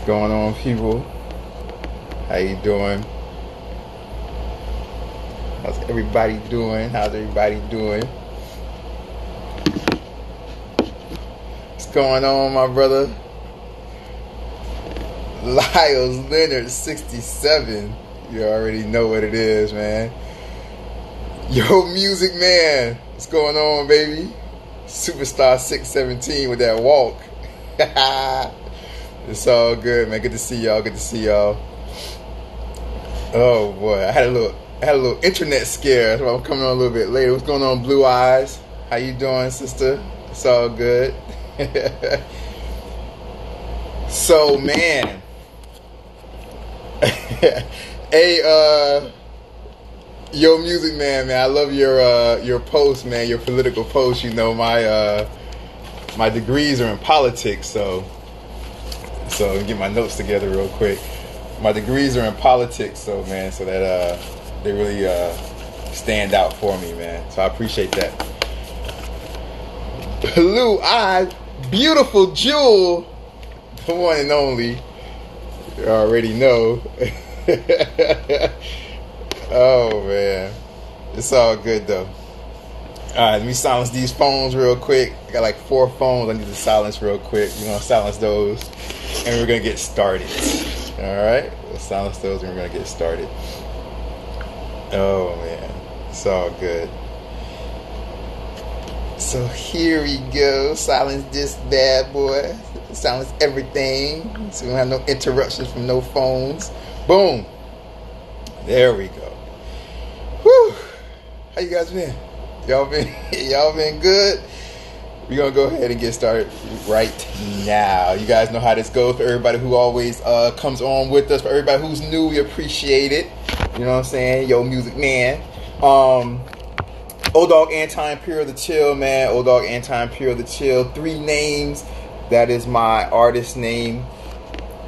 Going on, people? How you doing? How's everybody doing? What's going on, my brother? Lyles Leonard 67. You already know what it is, man. Yo, Music Man. What's going on, baby? Superstar 617 with that walk. It's all good, man. Good to see y'all. Oh boy, I had a little internet scare. That's why I'm coming on a little bit later. What's going on, Blue Eyes? How you doing, sister? It's all good. So, man. Hey, yo, Music Man, I love your post, man. Your political post. You know, my degrees are in politics, so let me get my notes together real quick. My degrees are in politics, so that they really stand out for me, man. So I appreciate that. Blue Eye, beautiful jewel, the one and only. You already know. Oh man, it's all good though. All right, let me silence these phones real quick. I got like 4 phones I need to silence real quick. You know, silence those, and we're gonna get started. All right, we'll silence those, and we're gonna get started. Oh man, it's all good. So here we go. Silence this bad boy. Silence everything, so we don't have no interruptions from no phones. Boom. There we go. Whew. How you guys been? Y'all been good? We're going to go ahead and get started right now. You guys know how this goes. For everybody who always comes on with us, for everybody who's new, we appreciate it. You know what I'm saying? Yo, Music Man. Dogg, Anti-Imperial, The Chill, man. Dogg, Anti-Imperial, The Chill. 3 names. That is my artist name.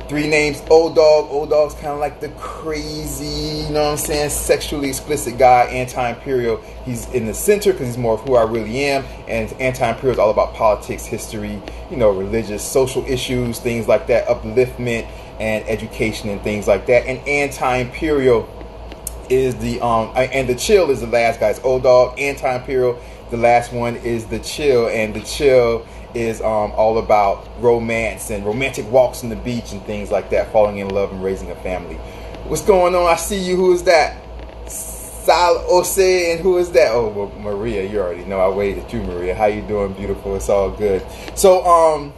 3 names. Dogg. Dogg's kind of like the crazy, you know what I'm saying, sexually explicit guy. Anti-Imperial, he's in the center because he's more of who I really am. And Anti-Imperial is all about politics, history, you know, religious, social issues, things like that, upliftment and education and things like that. And Anti-Imperial is the and The Chill is the last guys. Dogg, Anti-Imperial. The last one is The Chill, and The Chill is all about romance and romantic walks on the beach and things like that, falling in love and raising a family. What's going on? I see you. Who is that? Sal Ose, and who is that? Oh, well, Maria. You already know. I waved at you, Maria. How you doing, beautiful? It's all good. So,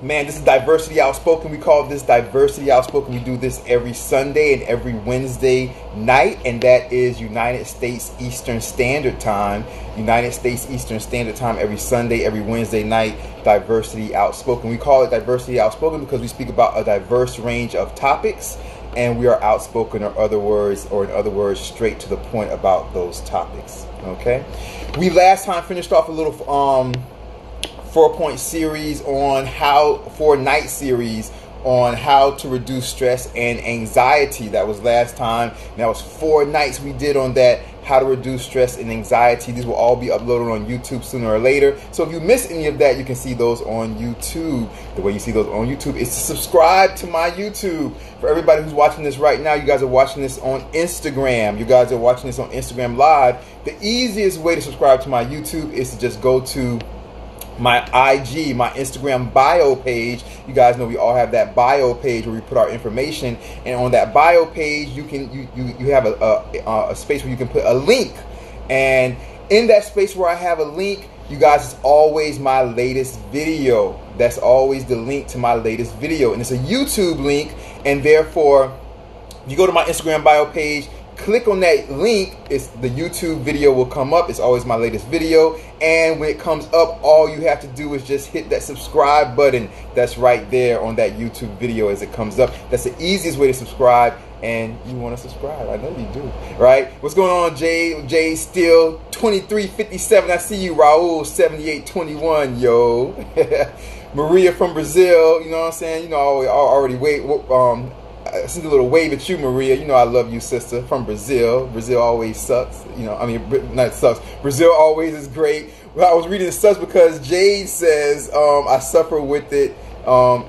man, this is Diversity Outspoken. We call this Diversity Outspoken. We do this every Sunday and every Wednesday night, and that is United States Eastern Standard Time. United States Eastern Standard Time every Sunday, every Wednesday night, Diversity Outspoken. We call it Diversity Outspoken because we speak about a diverse range of topics, and we are outspoken, or in other words, straight to the point about those topics. Okay? We last time finished off a little 4-point series on 4-night series on how to reduce stress and anxiety. That was last time. And that was 4 nights we did on that, how to reduce stress and anxiety. These will all be uploaded on YouTube sooner or later. So if you miss any of that, you can see those on YouTube. The way you see those on YouTube is to subscribe to my YouTube. For everybody who's watching this right now, you guys are watching this on Instagram. You guys are watching this on Instagram Live. The easiest way to subscribe to my YouTube is to just go to my IG, my Instagram bio page. You guys know we all have that bio page where we put our information, and on that bio page you have a space where you can put a link, and in that space where I have a link, you guys, it's always my latest video. That's always the link to my latest video, and it's a YouTube link, and therefore if you go to my Instagram bio page, click on that link, the YouTube video will come up. It's always my latest video, and when it comes up, all you have to do is just hit that subscribe button that's right there on that YouTube video as it comes up. That's the easiest way to subscribe, and you want to subscribe. I know you do, right? What's going on, Jay Steele 2357? I see you. Raul 7821, yo. Maria from Brazil, you know what I'm saying? You know, I already I sent a little wave at you, Maria. You know I love you, sister. From Brazil. Brazil always sucks. You know, I mean, not sucks. Brazil always is great. Well, I was reading the sucks because Jade says, I suffer with it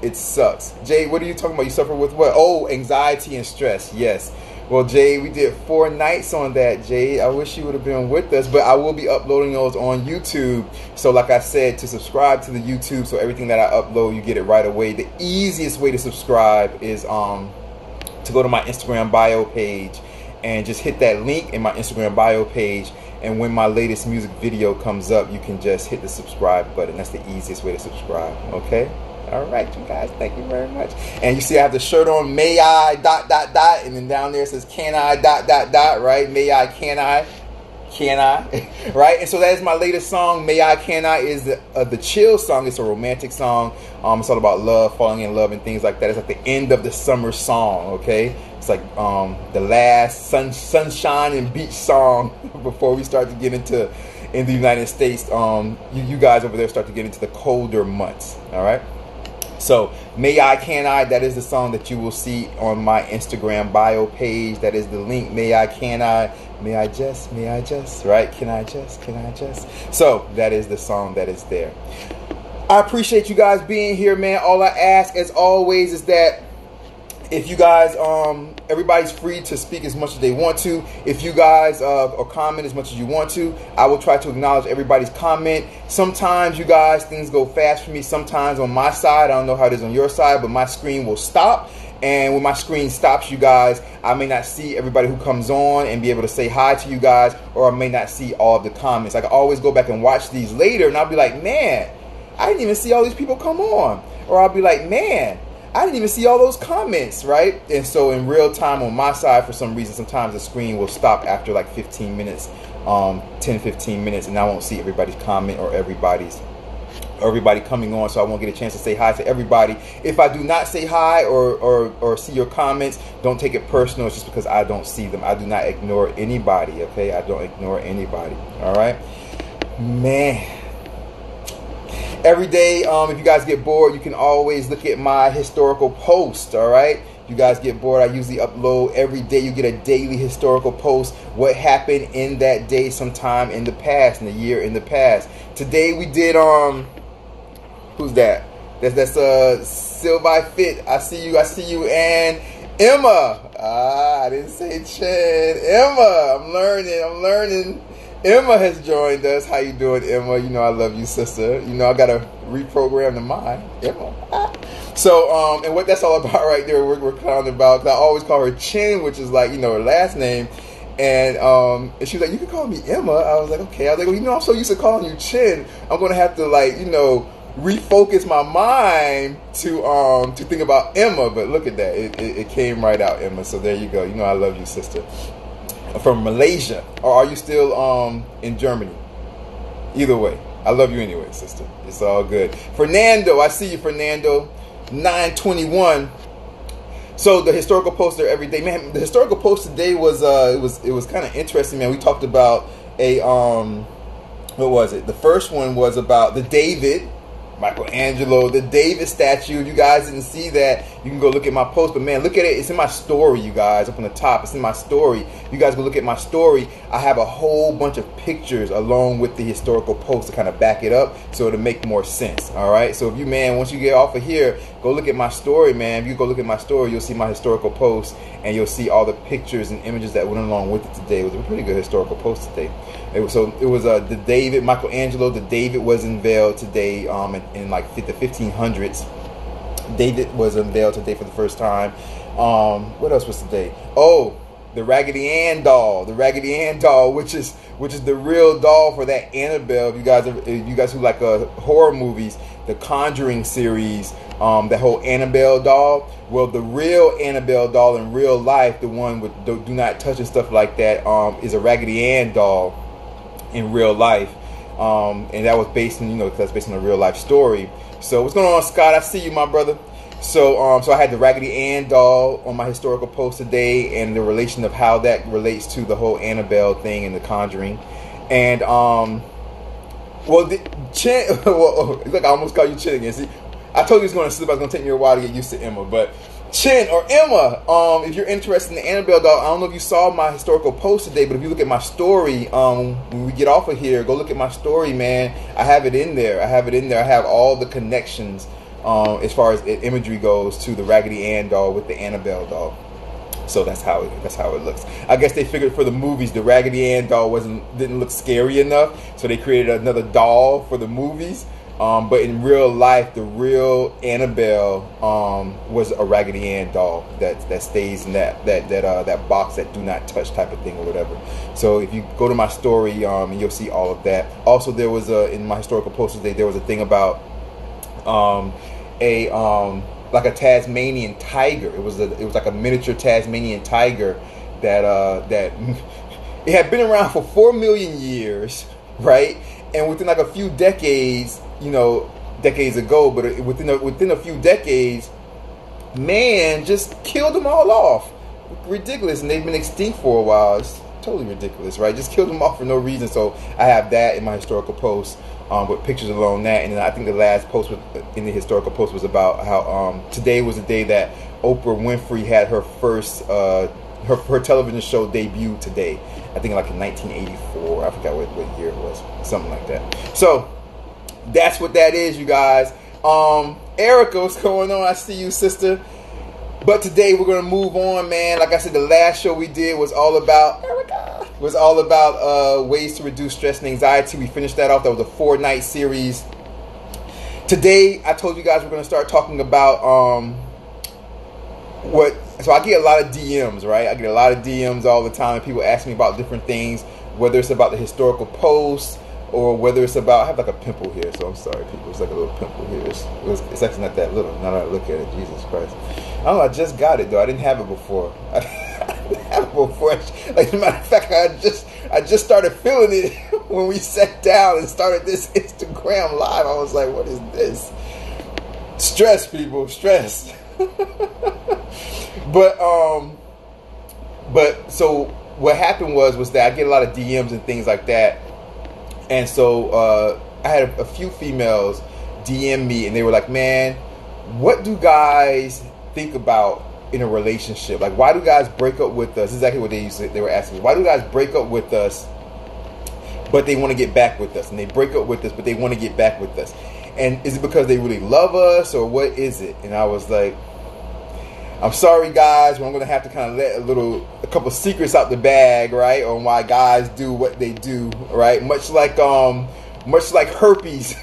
It sucks. Jay, what are you talking about? You suffer with what? Oh, anxiety and stress. Yes. Well, Jay, we did 4 nights on that, Jay. I wish you would have been with us, but I will be uploading those on YouTube. So like I said, to subscribe to the YouTube, so everything that I upload, you get it right away. The easiest way to subscribe is to go to my Instagram bio page and just hit that link in my Instagram bio page. And when my latest music video comes up, you can just hit the subscribe button. That's the easiest way to subscribe, okay? All right, you guys, thank you very much. And you see I have the shirt on, may I, ... and then down there it says, can I, ... right? May I, can I, right? And so that is my latest song, May I, Can I, is the chill song. It's a romantic song. It's all about love, falling in love and things like that. It's like the end of the summer song, okay? It's like the last sunshine and beach song before we start to get into, in the United States, you guys over there start to get into the colder months, all right? So, May I, Can I, that is the song that you will see on my Instagram bio page. That is the link, May I, Can I, may I just, right? Can I just? So, that is the song that is there. I appreciate you guys being here, man. All I ask, as always, is that if you guys, everybody's free to speak as much as they want to. If you guys or comment as much as you want to, I will try to acknowledge everybody's comment. Sometimes, you guys, things go fast for me. Sometimes on my side, I don't know how it is on your side, but my screen will stop. And when my screen stops, you guys, I may not see everybody who comes on and be able to say hi to you guys, or I may not see all of the comments. I can always go back and watch these later, and I'll be like, man, I didn't even see all these people come on. Or I'll be like, man, I didn't even see all those comments, right? And so in real time on my side, for some reason, sometimes the screen will stop after like 15 minutes, 10-15 minutes, and I won't see everybody's comment or everybody coming on, so I won't get a chance to say hi to everybody. If I do not say hi or see your comments, don't take it personal. It's just because I don't see them. I do not ignore anybody, okay? I don't ignore anybody, all right? Man. Every day, if you guys get bored, you can always look at my historical post, all right? If you guys get bored, I usually upload every day. You get a daily historical post, what happened in that day sometime in the past, in the year in the past. Today we did, who's that? That's Sylvi Fit. I see you, and Emma. I didn't say Chen. Emma, I'm learning. Emma has joined us. How you doing, Emma? You know I love you, sister. You know I gotta reprogram the mind, Emma. So, and what that's all about right there, we're clowning about. 'Cause I always call her Chin, which is like, you know, her last name. And she was like, you can call me Emma. I was like, okay. I was like, well, you know, I'm so used to calling you Chin. I'm gonna have to, like, you know, refocus my mind to think about Emma. But look at that, it came right out, Emma. So there you go. You know I love you, sister. From Malaysia, or are you still in Germany? Either way, I love you anyway, sister. It's all good. Fernando, I see you, Fernando. 921. So the historical poster every day, man. The historical post today was it was kind of interesting, man. We talked about a what was it? The first one was about the David. Michelangelo, the David statue. If you guys didn't see that, you can go look at my post. But man, look at it. It's in my story, you guys, up on the top. It's in my story. You guys go look at my story. I have a whole bunch of pictures along with the historical post to kind of back it up so it'll make more sense. All right. So if you, man, once you get off of here, go look at my story, man. If you go look at my story, you'll see my historical post and you'll see all the pictures and images that went along with it today. It was a pretty good historical post today. It was the David, Michelangelo. The David was unveiled today in like the 1500s. David was unveiled today for the first time. What else was today? Oh, the Raggedy Ann doll. The Raggedy Ann doll, which is the real doll for that Annabelle. If you guys who like horror movies, the Conjuring series, that whole Annabelle doll. Well, the real Annabelle doll in real life, the one with do not touch and stuff like that, is a Raggedy Ann doll in real life. And that was based on, that's based on a real life story. So what's going on, Scott? I see you, my brother. So so I had the Raggedy Ann doll on my historical post today, and the relation of how that relates to the whole Annabelle thing and the Conjuring. And Chin, well, look, I almost called you Chin again. See, I told you it was going to slip. I was going to take me a while to get used to Emma, but Chin or Emma, if you're interested in the Annabelle doll, I don't know if you saw my historical post today, but if you look at my story, when we get off of here, go look at my story, man. I have it in there. I have all the connections as far as imagery goes, to the Raggedy Ann doll with the Annabelle doll. So that's how it looks. I guess they figured for the movies the Raggedy Ann doll didn't look scary enough, so they created another doll for the movies. But in real life, the real Annabelle was a Raggedy Ann doll that stays in that box, that do not touch type of thing or whatever. So if you go to my story, you'll see all of that. Also, there was in my historical posters there was a thing about like a Tasmanian tiger. It was like a miniature Tasmanian tiger that it had been around for 4 million years, right? And within like a few decades, decades ago, but within a few decades, man just killed them all off. Ridiculous, and they've been extinct for a while. It's totally ridiculous, right? Just killed them off for no reason. So I have that in my historical post. With pictures along that, and then I think the last post in the historical post was about how today was the day that Oprah Winfrey had her first her television show debut today. I think like in 1984. I forgot what year it was, something like that. So that's what that is, you guys. Erica, what's going on? I see you, sister. But today we're gonna move on, man. Like I said, the last show we did was all about ways to reduce stress and anxiety. We finished that off. That was a 4-night series. Today, I told you guys we're gonna start talking about So I get a lot of DMs, right? I get a lot of DMs all the time, and people ask me about different things, whether it's about the historical posts or whether it's about. I have like a pimple here, so I'm sorry, people. It's like a little pimple here. It's actually not that little. Now that I look at it, Jesus Christ. I don't know, I just got it though. I didn't have it before. I didn't have it before. Like, as a matter of fact, I just started feeling it when we sat down and started this Instagram live. I was like, what is this? Stress, people, stress. But so what happened was that I get a lot of DMs and things like that. And so I had a few females DM me, and they were like, man, what do guys think about in a relationship? Like, why do guys break up with us? This is exactly what they were asking me. Why do guys break up with us, but they want to get back with us? And they break up with us, but they want to get back with us. And is it because they really love us, or what is it? And I was like, I'm sorry, guys, but I'm going to have to kind of let a couple secrets out the bag, right, on why guys do what they do, right? Much like herpes.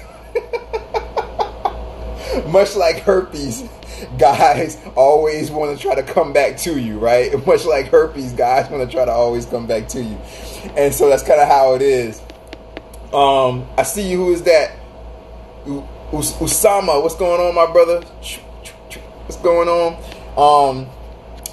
Much like herpes, guys always want to try to come back to you, right? Much like herpes, guys want to try to always come back to you. And so that's kind of how it is. I see you. Who is that? Usama, what's going on, my brother? What's going on?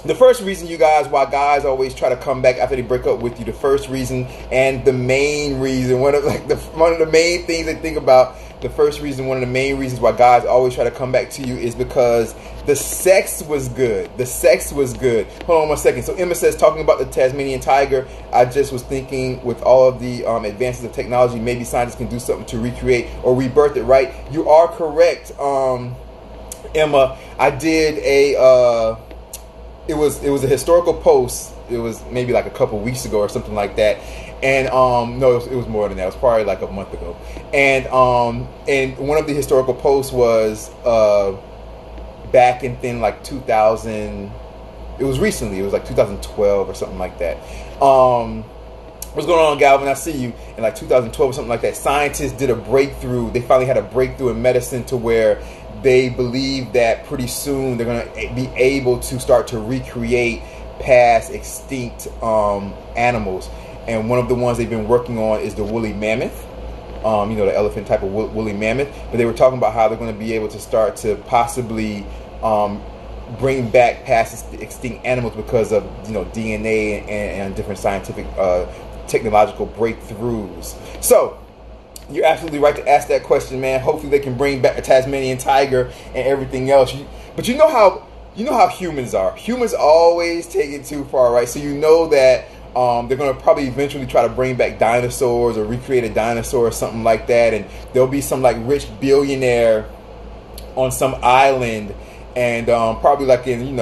The first reason, you guys, why guys always try to come back after they break up with you, the first reason and the main reason, one of the main things they think about, the first reason, one of the main reasons why guys always try to come back to you is because the sex was good. The sex was good. Hold on 1 second. So Emma says, talking about the Tasmanian tiger, I just was thinking with all of the advances of technology, maybe scientists can do something to recreate or rebirth it, right? You are correct, Emma. I did it was a historical post. It was maybe like a couple weeks ago or something like that. And no, it was more than that. It was probably like a month ago. And one of the historical posts was back in like 2000. It was recently. It was like 2012 or something like that. What's going on, Galvin? I see you. In like 2012 or something like that, scientists did a breakthrough. They finally had a breakthrough in medicine to where they believe that pretty soon they're going to be able to start to recreate past extinct animals. And one of the ones they've been working on is the woolly mammoth. The elephant type of woolly mammoth. But they were talking about how they're going to be able to start to possibly bring back past extinct animals because of DNA and different scientific technological breakthroughs. So you're absolutely right to ask that question, man. Hopefully they can bring back a Tasmanian tiger and everything else. But you know how humans are. Humans always take it too far, right? So you know that they're going to probably eventually try to bring back dinosaurs or recreate a dinosaur or something like that. And there'll be some like rich billionaire on some island, and probably like in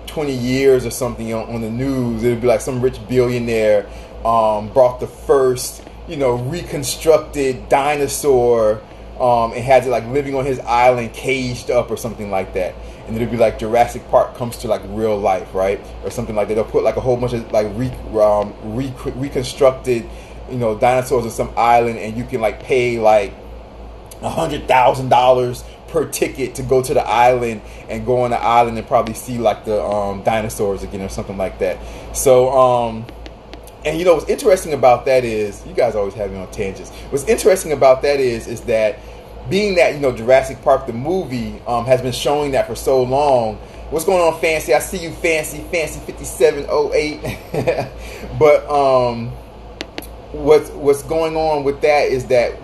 20 years or something on the news, it'll be like some rich billionaire brought the first reconstructed dinosaur and has it like living on his island, caged up or something like that. And it'll be like Jurassic Park comes to like real life, right, or something like that. They'll put like a whole bunch of like reconstructed, dinosaurs on some island, and you can like pay like $100,000 per ticket to go to the island and go on the island and probably see like the dinosaurs again or something like that. So and what's interesting about that is, you guys always have me on tangents. What's interesting about that is that being that Jurassic Park the movie has been showing that for so long. What's going on, Fancy? I see you, Fancy 5708. But what's going on with that is that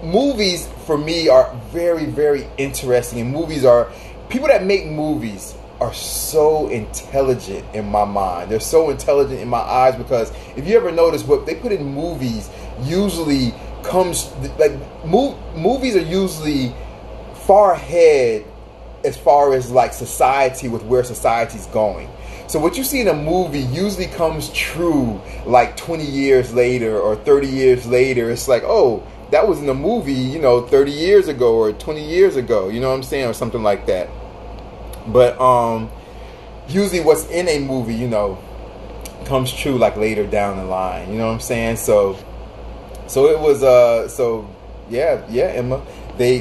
movies for me are very, very interesting. And people that make movies are so intelligent in my mind. They're so intelligent in my eyes, because if you ever notice, what they put in movies usually comes like movies are usually far ahead as far as like society, with where society's going. So what you see in a movie usually comes true like 20 years later or 30 years later. It's like, oh, that was in the movie 30 years ago or 20 years ago, you know what I'm saying, or something like that. But usually what's in a movie comes true like later down the line, you know what I'm saying. So it was Emma,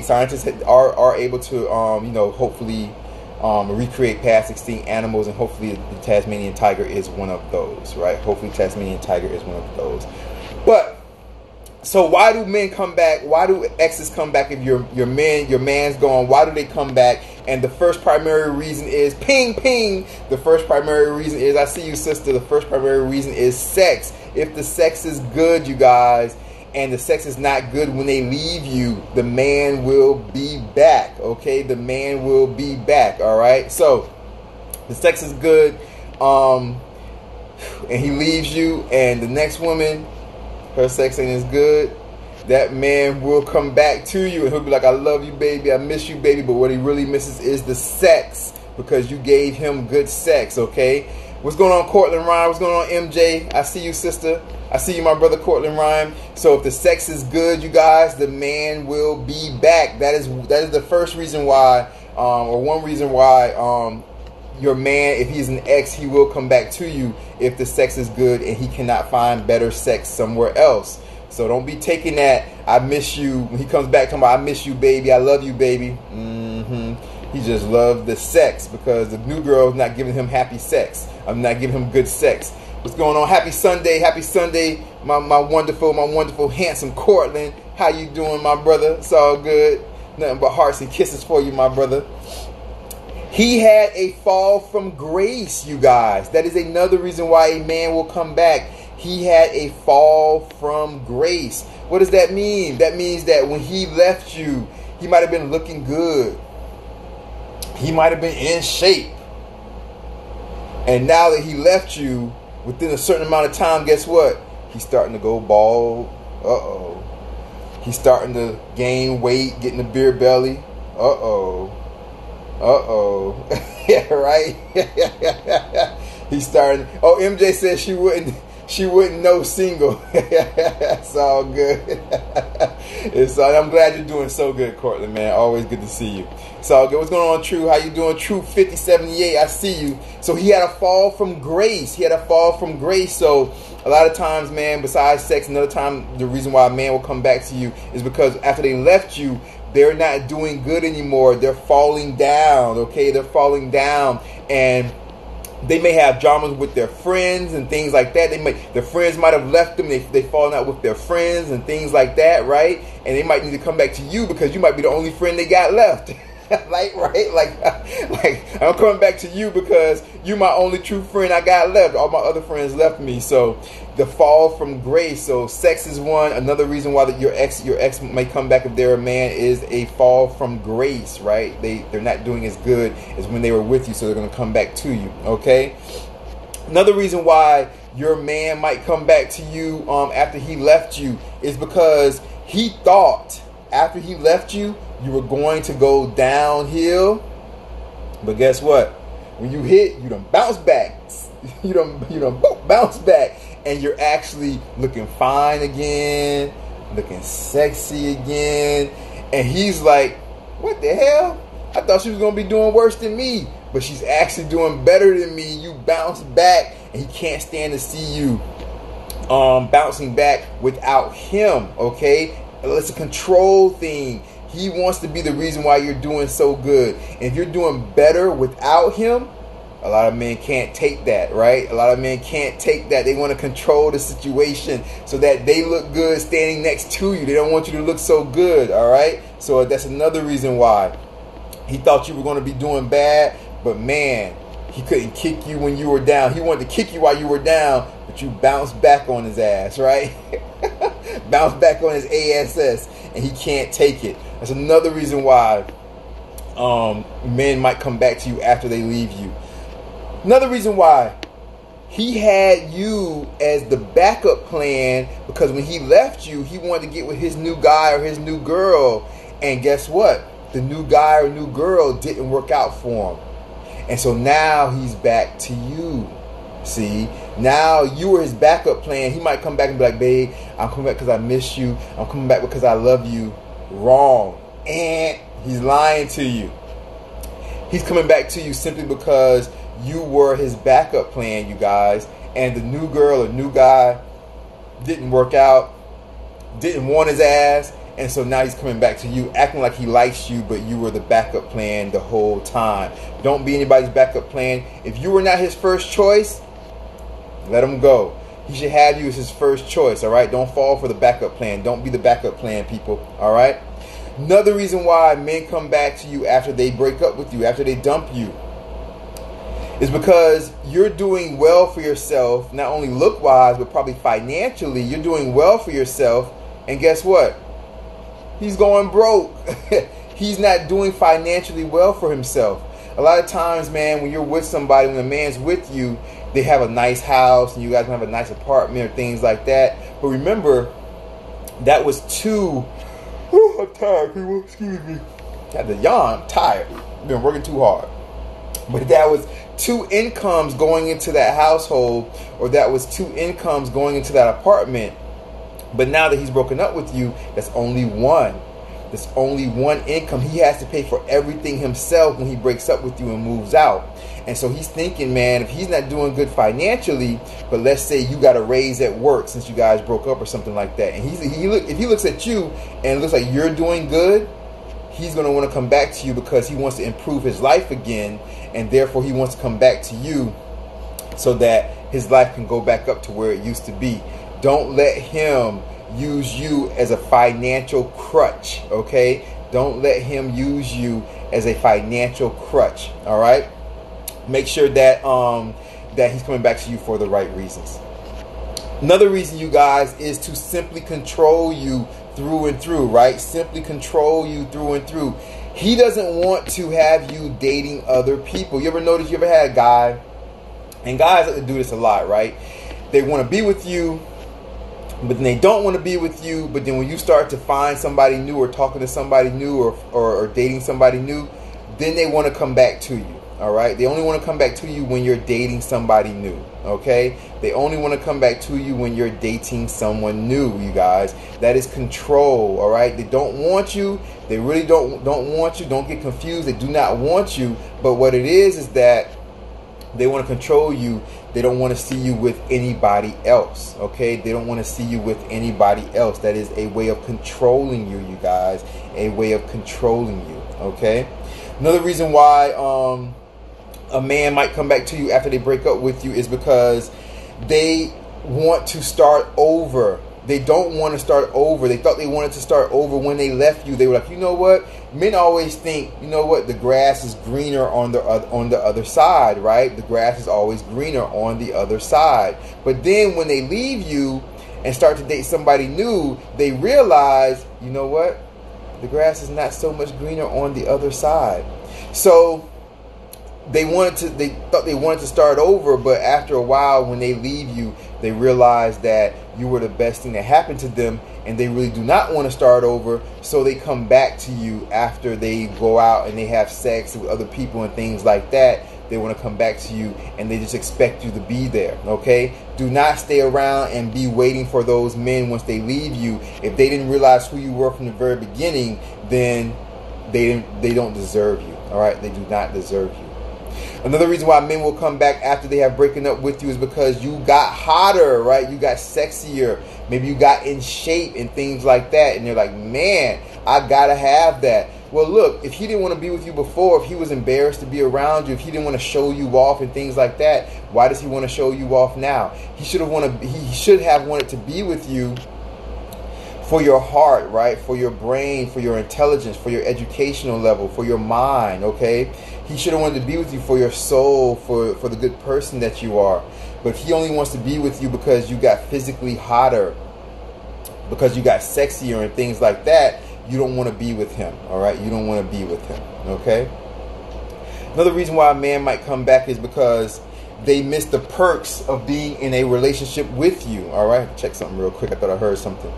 scientists are able to hopefully recreate past extinct animals, and hopefully the Tasmanian tiger is one of those, right? Hopefully Tasmanian tiger is one of those. But so why do men come back? Why do exes come back? If your man's gone, why do they come back? And the first primary reason is ping ping. The first primary reason is, I see you, sister. The first primary reason is sex. If the sex is good, you guys, and the sex is not good when they leave you, the man will be back. Okay, the man will be back. All right. So the sex is good, and he leaves you, and the next woman, her sex ain't as good, that man will come back to you, and he'll be like, I love you, baby, I miss you, baby. But what he really misses is the sex, because you gave him good sex. Okay. What's going on, Cortland Rhyme? What's going on, MJ? I see you, sister. I see you, my brother, Cortland Rhyme. So if the sex is good, you guys, the man will be back. That is the first reason why, or one reason why, your man, if he's an ex, he will come back to you if the sex is good and he cannot find better sex somewhere else. So don't be taking that, I miss you, when he comes back, talking about, I miss you, baby, I love you, baby. He just loves the sex, because the new girl's not giving him happy sex. I'm not giving him good sex. What's going on? Happy Sunday, my wonderful, handsome Cortland. How you doing, my brother? It's all good. Nothing but hearts and kisses for you, my brother. He had a fall from grace, you guys. That is another reason why a man will come back. He had a fall from grace. What does that mean? That means that when he left you, he might have been looking good. He might have been in shape. And now that he left you, within a certain amount of time, guess what? He's starting to go bald. Uh-oh. He's starting to gain weight, getting a beer belly. Uh-oh. Yeah, right? He's starting. Oh, MJ says she wouldn't know single. It's all good. I'm glad you're doing so good, Cortland, man. Always good to see you. It's all good. What's going on, True? How you doing, True 5078? I see you. So he had a fall from grace. So a lot of times, man, besides sex, another time, the reason why a man will come back to you is because after they left you, they're not doing good anymore. They're falling down, okay? They're falling down, and they may have dramas with their friends and things like that. Their friends might have left them. They've fallen out with their friends and things like that, right? And they might need to come back to you because you might be the only friend they got left. Like I'm coming back to you because you my only true friend I got left. All my other friends left me. So the fall from grace. So sex is one. Another reason why your ex may come back if they're a man is a fall from grace, right? They're not doing as good as when they were with you, so they're going to come back to you. Okay. Another reason why your man might come back to you after he left you is because he thought after he left you, you were going to go downhill. But guess what? When you hit, you done bounce back. You done bounce back. And you're actually looking fine again, looking sexy again. And he's like, what the hell? I thought she was going to be doing worse than me. But she's actually doing better than me. You bounce back, and he can't stand to see you bouncing back without him, okay? It's a control thing. He wants to be the reason why you're doing so good. And if you're doing better without him, a lot of men can't take that, right? A lot of men can't take that. They want to control the situation so that they look good standing next to you. They don't want you to look so good, all right? So that's another reason why. He thought you were going to be doing bad, but man, he couldn't kick you when you were down. He wanted to kick you while you were down, but you bounced back on his ass, right? Bounced back on his ass, and he can't take it. That's another reason why men might come back to you after they leave you. Another reason why, he had you as the backup plan because when he left you, he wanted to get with his new guy or his new girl. And guess what? The new guy or new girl didn't work out for him. And so now he's back to you. See? Now you were his backup plan. He might come back and be like, babe, I'm coming back because I miss you. I'm coming back because I love you. Wrong. And he's lying to you. He's coming back to you simply because you were his backup plan, you guys. And the new girl or new guy didn't work out, didn't want his ass. And so now he's coming back to you, acting like he likes you, but you were the backup plan the whole time. Don't be anybody's backup plan. If you were not his first choice, let him go. He should have you as his first choice, all right? Don't fall for the backup plan. Don't be the backup plan, people, all right? Another reason why men come back to you after they break up with you, after they dump you, is because you're doing well for yourself, not only look-wise, but probably financially. You're doing well for yourself, and guess what? He's going broke. He's not doing financially well for himself. A lot of times, man, when you're with somebody, when a man's with you, they have a nice house, and you guys have a nice apartment or things like that. But remember, that was two... I'm tired, people. Excuse me. I had to yawn. I'm tired. I've been working too hard. But that was two incomes going into that household, or that was two incomes going into that apartment. But now that he's broken up with you, that's only one. There's only one income. He has to pay for everything himself when he breaks up with you and moves out. And so he's thinking, man, if he's not doing good financially, but let's say you got a raise at work since you guys broke up or something like that, and if he looks at you and it looks like you're doing good, he's going to want to come back to you because he wants to improve his life again, and therefore he wants to come back to you so that his life can go back up to where it used to be. Don't let him use you as a financial crutch, okay? Don't let him use you as a financial crutch, all right? Make sure that that he's coming back to you for the right reasons. Another reason, you guys, is to simply control you through and through, right? Simply control you through and through. He doesn't want to have you dating other people. You ever notice, you ever had a guy, and guys like to do this a lot, right? They want to be with you, but then they don't want to be with you. But then when you start to find somebody new or talking to somebody new or dating somebody new, then they want to come back to you. All right. They only want to come back to you when you're dating somebody new. OK, they only want to come back to you when you're dating someone new. You guys, that is control. All right. They don't want you. They really don't want you. Don't get confused. They do not want you. But what it is that they want to control you. They don't want to see you with anybody else. Okay. They don't want to see you with anybody else. That is a way of controlling you, you guys. A way of controlling you. Okay. Another reason why a man might come back to you after they break up with you is because they want to start over. They don't want to start over. They thought they wanted to start over when they left you. They were like, you know what? Men always think, you know what? The grass is greener on the other side, right? The grass is always greener on the other side. But then when they leave you and start to date somebody new, they realize, you know what? The grass is not so much greener on the other side. So they thought they wanted to start over, but after a while, when they leave you, they realize that you were the best thing that happened to them, and they really do not want to start over. So they come back to you after they go out and they have sex with other people and things like that. they want to come back to you, and they just expect you to be there. Okay, do not stay around and be waiting for those men once they leave you. If they didn't realize who you were from the very beginning, then they don't deserve you. All right, they do not deserve you. Another reason why men will come back after they have broken up with you is because you got hotter, right? You got sexier. Maybe you got in shape and things like that. And they're like, man, I gotta have that. Well, look, if he didn't want to be with you before, if he was embarrassed to be around you, if he didn't want to show you off and things like that, why does he want to show you off now? He should have wanted to be with you for your heart, right? For your brain, for your intelligence, for your educational level, for your mind, okay? He should have wanted to be with you for your soul, for the good person that you are. But if he only wants to be with you because you got physically hotter, because you got sexier and things like that, you don't want to be with him, all right? You don't want to be with him, okay? Another reason why a man might come back is because they miss the perks of being in a relationship with you, all right? Check something real quick. I thought I heard something.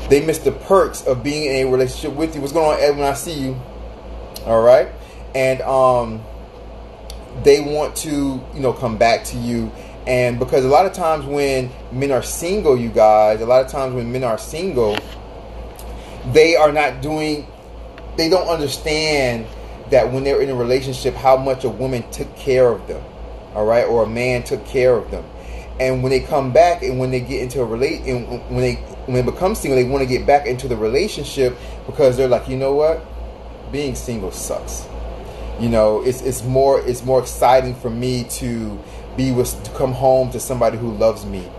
They miss the perks of being in a relationship with you. What's going on, Edwin? I see you. All right. And they want to, come back to you. And because a lot of times when men are single, you guys, they don't understand that when they're in a relationship, how much a woman took care of them. All right. Or a man took care of them. And when they come back and when they get into a when they become single, they want to get back into the relationship because they're like, you know what? Being single sucks. It's more exciting for me to come home to somebody who loves me.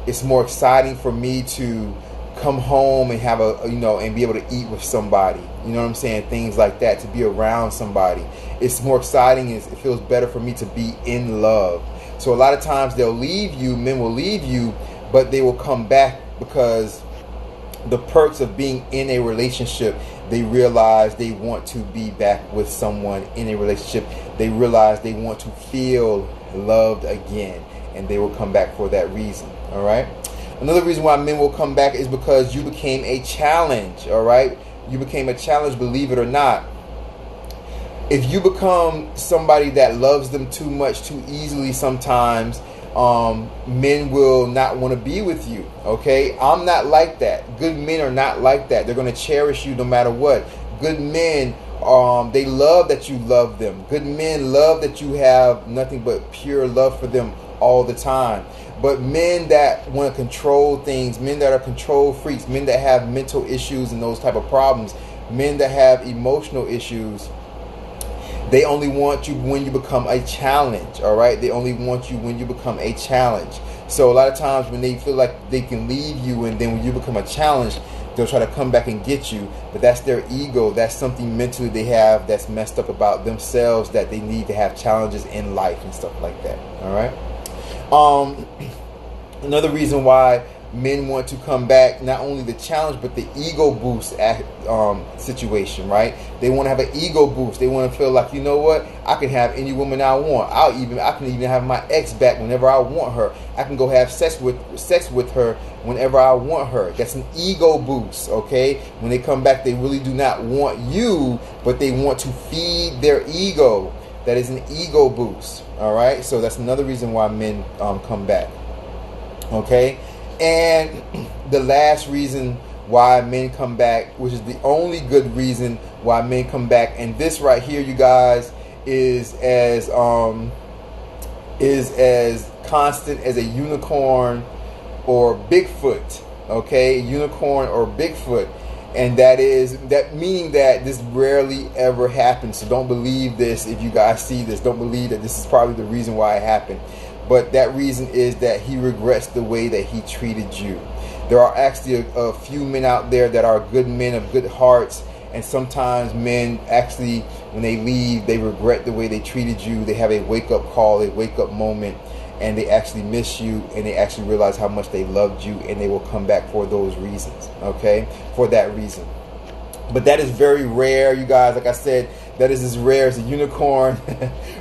It's more exciting for me to come home and have and be able to eat with somebody. You know what I'm saying? Things like that, to be around somebody. It's more exciting. It feels better for me to be in love. So a lot of times men will leave you, but they will come back because the perks of being in a relationship, they realize they want to be back with someone in a relationship. They realize they want to feel loved again, and they will come back for that reason. All right. Another reason why men will come back is because you became a challenge. All right. You became a challenge, believe it or not. If you become somebody that loves them too much, too easily sometimes, men will not want to be with you. Okay, I'm not like that. Good men are not like that. They're going to cherish you no matter what. Good men, they love that you love them. Good men love that you have nothing but pure love for them all the time. But men that want to control things, men that are control freaks, men that have mental issues and those type of problems, men that have emotional issues, they only want you when you become a challenge, all right? They only want you when you become a challenge. So a lot of times when they feel like they can leave you, and then when you become a challenge, they'll try to come back and get you. But that's their ego. That's something mentally they have that's messed up about themselves, that they need to have challenges in life and stuff like that, all right? Another reason why men want to come back, not only the challenge but the ego boost situation, right? They want to have an ego boost. They want to feel like, you know what, I can have any woman I want. I can even have my ex back whenever I want her. I can go have sex with her whenever I want her. That's an ego boost. Okay, when they come back, they really do not want you, but they want to feed their ego. That is an ego boost. All right, so that's another reason why men come back. Okay. And the last reason why men come back, which is the only good reason why men come back, and this right here, you guys, is as constant as a unicorn or Bigfoot. Okay, unicorn or Bigfoot, and that meaning that this rarely ever happens. So don't believe this. If you guys see this, don't believe that this is probably the reason why it happened. But that reason is that he regrets the way that he treated you. There are actually a few men out there that are good men of good hearts. And sometimes men actually, when they leave, they regret the way they treated you. They have a wake-up call, a wake-up moment. And they actually miss you. And they actually realize how much they loved you. And they will come back for those reasons. Okay? For that reason. But that is very rare, you guys. Like I said, that is as rare as a unicorn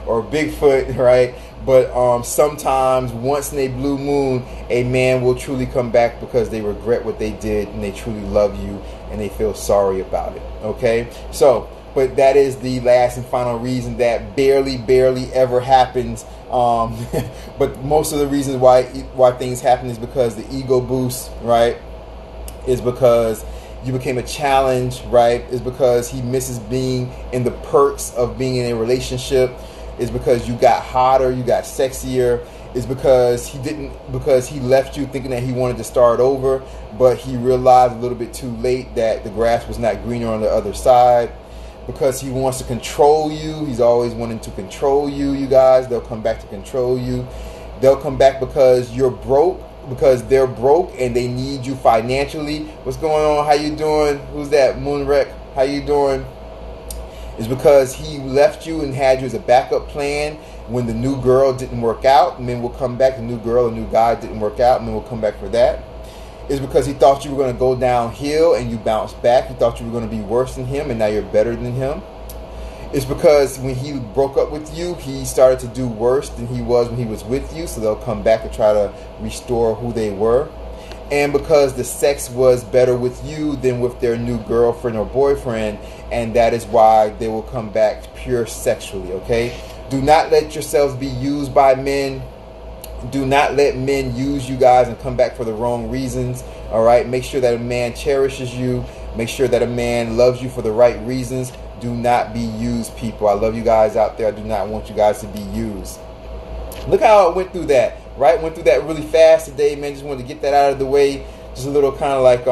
or Bigfoot, right? But sometimes, once in a blue moon, a man will truly come back because they regret what they did and they truly love you and they feel sorry about it. Okay? So, but that is the last and final reason that barely ever happens. But most of the reasons why things happen is because the ego boost, right? Is because you became a challenge, right? Is because he misses being in the perks of being in a relationship. Is because you got hotter, you got sexier. Is because he left you thinking that he wanted to start over, but he realized a little bit too late that the grass was not greener on the other side. Because he wants to control you. He's always wanting to control you, you guys. They'll come back to control you. They'll come back because you're broke, because they're broke and they need you financially. What's going on? How you doing? Who's that? Moonwreck? How you doing? It's because he left you and had you as a backup plan when the new girl didn't work out. Men will come back. The new girl, the new guy didn't work out. Men will come back for that. Is because he thought you were going to go downhill and you bounced back. He thought you were going to be worse than him and now you're better than him. It's because when he broke up with you, he started to do worse than he was when he was with you. So they'll come back and try to restore who they were. And because the sex was better with you than with their new girlfriend or boyfriend. And that is why they will come back pure sexually, okay? Do not let yourselves be used by men. Do not let men use you guys and come back for the wrong reasons. All right. Make sure that a man cherishes you. Make sure that a man loves you for the right reasons. Do not be used, people. I love you guys out there. I do not want you guys to be used. Look how I went through that. Right. Went through that really fast today, man. Just wanted to get that out of the way. Just a little kind of like,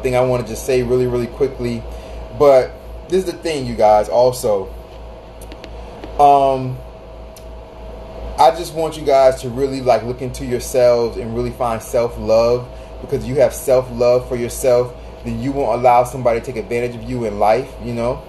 thing I want to just say really quickly. But this is the thing, you guys. Also, I just want you guys to really like look into yourselves and really find self-love, because you have self-love for yourself, then you won't allow somebody to take advantage of you in life, you know.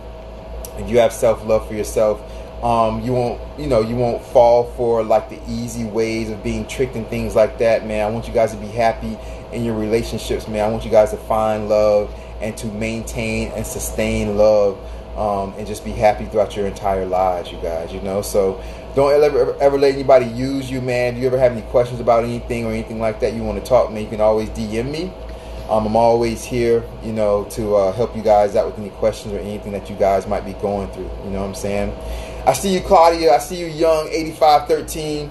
If you have self-love for yourself, you won't fall for like the easy ways of being tricked and things like that, man. I want you guys to be happy in your relationships, man. I want you guys to find love and to maintain and sustain love, and just be happy throughout your entire lives, you guys, you know. So don't ever let anybody use you, man. Do you ever have any questions about anything or anything like that you want to talk, man, you can always DM me. I'm always here, you know, to help you guys out with any questions or anything that you guys might be going through. You know what I'm saying? I see you, Claudia. I see you, Young 8513.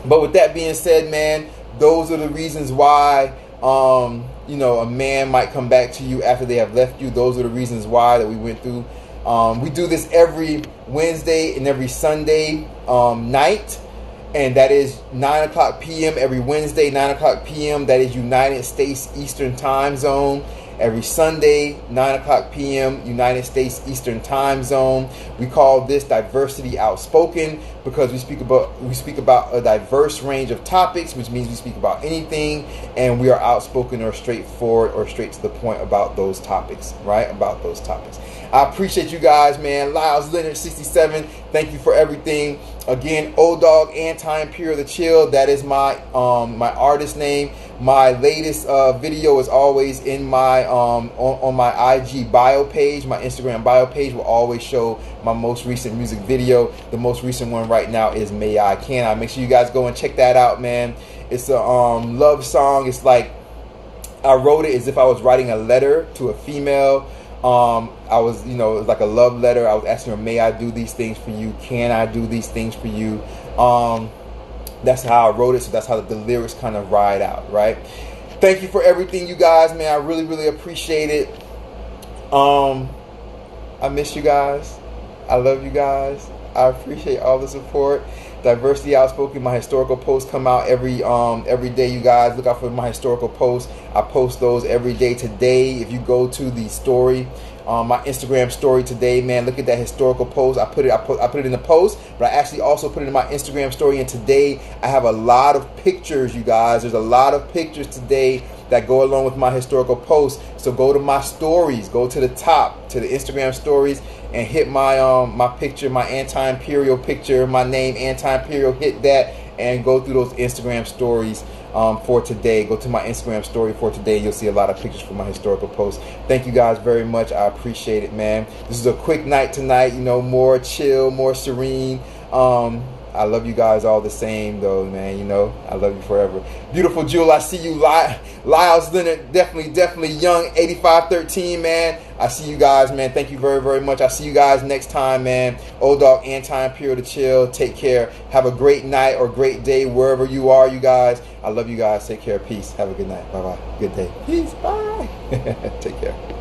But with that being said, man, those are the reasons why, a man might come back to you after they have left you. Those are the reasons why that we went through. We do this every Wednesday and every Sunday night. And that is 9 o'clock p.m. every Wednesday, 9 o'clock p.m. That is United States Eastern Time Zone. Every Sunday, 9 o'clock p.m. United States Eastern Time Zone. We call this Diversity Outspoken because we speak about a diverse range of topics, which means we speak about anything, and we are outspoken or straightforward or straight to the point about those topics, right? About those topics. I appreciate you guys, man. Lyles Leonard 67. Thank you for everything. Again, Dogg, Anti-Imperial, The Chill. That is my my artist name. My latest video is always in my on my IG bio page. My Instagram bio page will always show my most recent music video. The most recent one right now is May I Can I. Make sure you guys go and check that out, man. It's a love song. It's like I wrote it as if I was writing a letter to a female. I was, it was like a love letter. I was asking her, may I do these things for you? Can I do these things for you? That's how I wrote it. So that's how the lyrics kind of ride out, right? Thank you for everything, you guys, man. I really appreciate it. I miss you guys. I love you guys. I appreciate all the support. Diversity Outspoken, my historical posts come out every day, you guys. Look out for my historical posts. I post those every day. Today, if you go to the story, my Instagram story today, man, look at that historical post. I put it in the post, but I actually also put it in my Instagram story. And today I have a lot of pictures, you guys. There's a lot of pictures today that go along with my historical post. So go to my stories, go to the top, to the Instagram stories, and hit my my picture, my Anti-Imperial picture, my name Anti-Imperial. Hit that and go through those Instagram stories for today. Go to my Instagram story for today. You'll see a lot of pictures from my historical posts. Thank you guys very much. I appreciate it, man. This is a quick night tonight. More chill, more serene. I love you guys all the same, though, man. You know, I love you forever. Beautiful Jewel, I see you. Lyles Leonard, definitely young, 8513, man. I see you guys, man. Thank you very, very much. I see you guys next time, man. Old Dog, Anti-Imperial to chill. Take care. Have a great night or great day wherever you are, you guys. I love you guys. Take care. Peace. Have a good night. Bye-bye. Good day. Peace. Bye. Take care.